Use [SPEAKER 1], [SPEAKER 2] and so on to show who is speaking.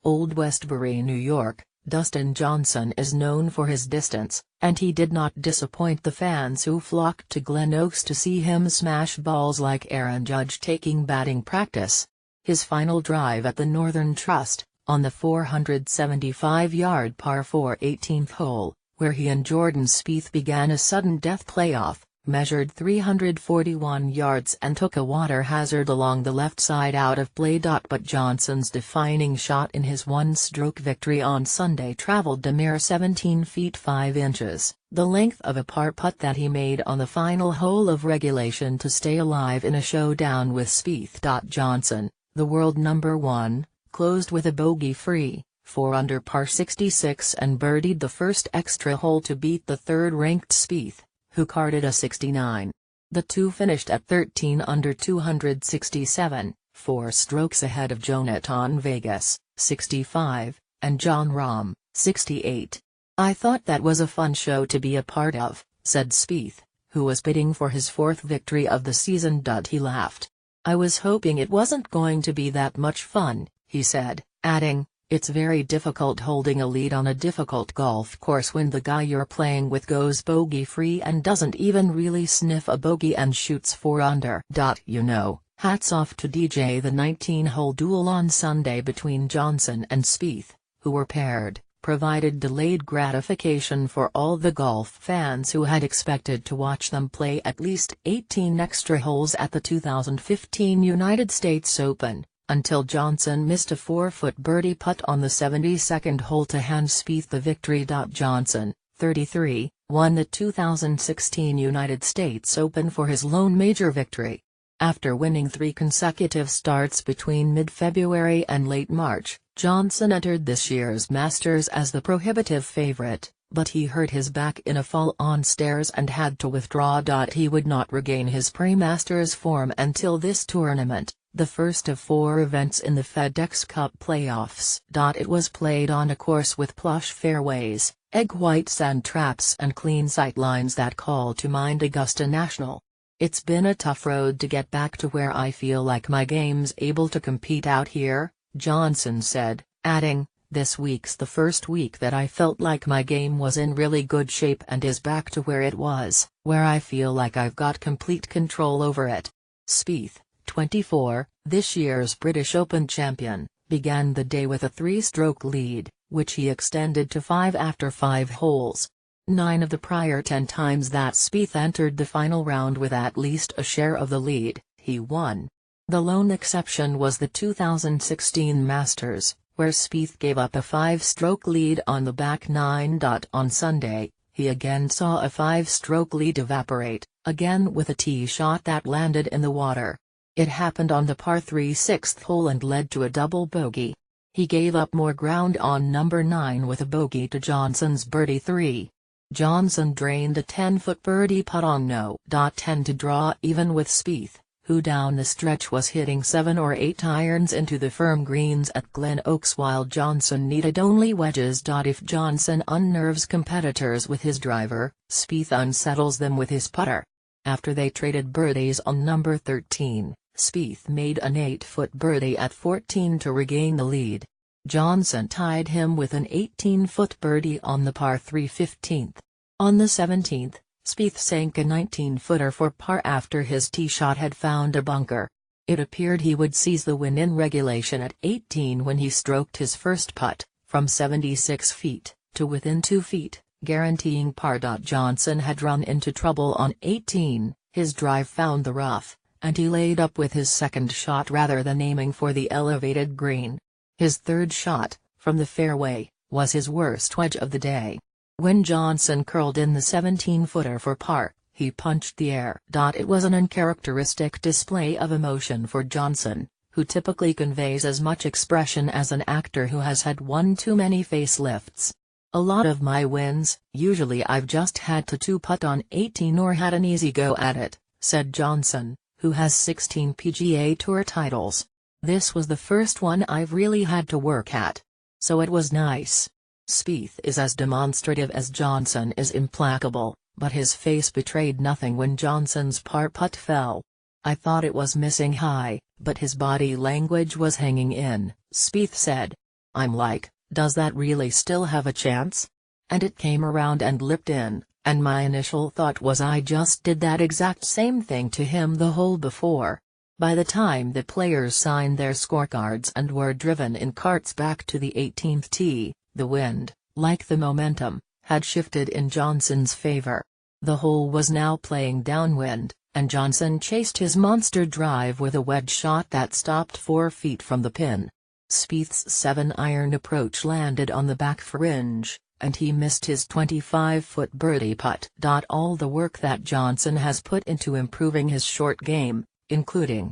[SPEAKER 1] Old Westbury, New York. Dustin Johnson is known for his distance, and he did not disappoint the fans who flocked to Glen Oaks to see him smash balls like Aaron Judge taking batting practice. His final drive at the Northern Trust, on the 475-yard par 4 18th hole, where he and Jordan Spieth began a sudden death playoff, measured 341 yards and took a water hazard along the left side out of play. But Johnson's defining shot in his one-stroke victory on Sunday traveled a mere 17 feet 5 inches, the length of a par putt that he made on the final hole of regulation to stay alive in a showdown with Spieth. Johnson, the world number 1, closed with a bogey-free 4-under par 66 and birdied the first extra hole to beat the third-ranked Spieth, who carded a 69. The two finished at 13 under 267, 4 strokes ahead of Jonathan Vegas, 65, and Jon Rahm, 68. "I thought that was a fun show to be a part of," said Spieth, who was bidding for his 4th victory of the season. He laughed. "I was hoping it wasn't going to be that much fun," he said, adding, "It's very difficult holding a lead on a difficult golf course when the guy you're playing with goes bogey-free and doesn't even really sniff a bogey and shoots 4 under." Hats off to DJ. The 19-hole duel on Sunday between Johnson and Spieth, who were paired, provided delayed gratification for all the golf fans who had expected to watch them play at least 18 extra holes at the 2015 United States Open, until Johnson missed a 4-foot birdie putt on the 72nd hole to hand Spieth the victory. Johnson, 33, won the 2016 United States Open for his lone major victory. After winning 3 consecutive starts between mid-February and late March, Johnson entered this year's Masters as the prohibitive favorite, but he hurt his back in a fall on stairs and had to withdraw. He would not regain his pre-Masters form until this tournament, the first of 4 events in the FedEx Cup playoffs. It was played on a course with plush fairways, egg-white sand traps and clean sightlines that call to mind Augusta National. "It's been a tough road to get back to where I feel like my game's able to compete out here," Johnson said, adding, "This week's the first week that I felt like my game was in really good shape and is back to where it was, where I feel like I've got complete control over it." Spieth, 24, this year's British Open champion, began the day with a 3-stroke lead, which he extended to 5 after 5 holes. 9 of the prior 10 times that Spieth entered the final round with at least a share of the lead, he won. The lone exception was the 2016 Masters, where Spieth gave up a 5-stroke lead on the back 9. On Sunday, he again saw a 5-stroke lead evaporate, again with a tee shot that landed in the water. It happened on the par 3 6th hole and led to a double bogey. He gave up more ground on number 9 with a bogey to Johnson's birdie 3. Johnson drained a 10-foot birdie putt on no. 10 to draw even with Spieth, who down the stretch was hitting 7 or 8 irons into the firm greens at Glen Oaks while Johnson needed only wedges. If Johnson unnerves competitors with his driver, Spieth unsettles them with his putter. After they traded birdies on number 13, Spieth made an 8-foot birdie at 14 to regain the lead. Johnson tied him with an 18-foot birdie on the par 3 15th. On the 17th, Spieth sank a 19-footer for par after his tee shot had found a bunker. It appeared he would seize the win in regulation at 18 when he stroked his first putt, from 76 feet, to within 2 feet, guaranteeing par. Johnson had run into trouble on 18, his drive found the rough, and he laid up with his second shot rather than aiming for the elevated green. His third shot, from the fairway, was his worst wedge of the day. When Johnson curled in the 17-footer for par, he punched the air. It was an uncharacteristic display of emotion for Johnson, who typically conveys as much expression as an actor who has had one too many facelifts. "A lot of my wins, usually I've just had to 2-putt on 18 or had an easy go at it," said Johnson, who has 16 PGA Tour titles. "This was the first one I've really had to work at. So it was nice." Spieth is as demonstrative as Johnson is implacable, but his face betrayed nothing when Johnson's par putt fell. "I thought it was missing high, but his body language was hanging in," Spieth said. I'm like, does that really still have a chance? And it came around and lipped in, and my initial thought was I just did that exact same thing to him the hole before. By the time the players signed their scorecards and were driven in carts back to the 18th tee, the wind, like the momentum, had shifted in Johnson's favor. The hole was now playing downwind, and Johnson chased his monster drive with a wedge shot that stopped 4 feet from the pin. Spieth's 7-iron approach landed on the back fringe, and he missed his 25-foot birdie putt. All the work that Johnson has put into improving his short game, including